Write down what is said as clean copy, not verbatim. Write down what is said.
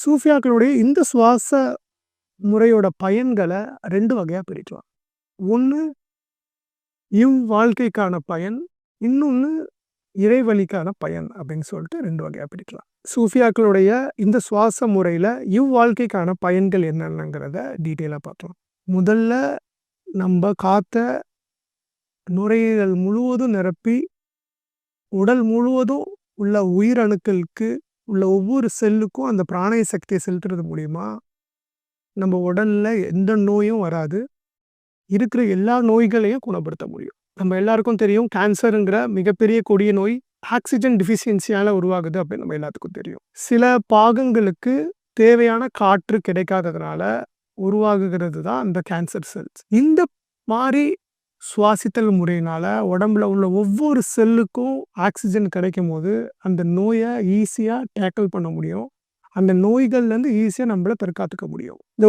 சூஃபியாக்களுடைய இந்த சுவாச முறையோட பயன்களை 2 வகையா பிரிக்கலாம். ஒண்ணு இவ்வாழ்க்கைக்கான பயன், இன்னொன்னு இறைவழிக்கான பயன் அப்படின்னு சொல்லிட்டு 2 வகையா பிரிக்கலாம். சூஃபியாக்களுடைய இந்த சுவாச முறையில இவ்வாழ்க்கைக்கான பயன்கள் என்னென்னங்கிறத டீட்டெயிலா பார்க்கலாம். முதல்ல நம்ம காத்த நுரையீரல் முழுவதும் நிரப்பி, உடல் முழுவதும் உள்ள உயிரணுக்களுக்கு உள்ள ஒவ்வொரு செல்லுக்கும் அந்த பிராணய சக்தியை செலுத்துறது மூலியமா நம்ம உடல்ல எந்த நோயும் வராது. இருக்கிற எல்லா நோய்களையும் குணப்படுத்த முடியும். நம்ம எல்லாருக்கும் தெரியும் கேன்சருங்கிற மிகப்பெரிய கொடிய நோய் ஆக்ஸிஜன் டிஃபிஷியன்சியால உருவாகுது அப்படின்னு நம்ம எல்லாத்துக்கும் தெரியும். சில பாகங்களுக்கு தேவையான காற்று கிடைக்காததுனால உருவாகுகிறது தான் அந்த கேன்சர் செல்ஸ். இந்த மாதிரி சுவாசித்தல் முறையினால உடம்புல உள்ள ஒவ்வொரு செல்லுக்கும் ஆக்ஸிஜன் கிடைக்கும்போது அந்த நோயை ஈஸியா டேக்கிள் பண்ண முடியும். அந்த நோய்கள்லேருந்து ஈஸியா நம்மள தற்காத்துக்க முடியும். இந்த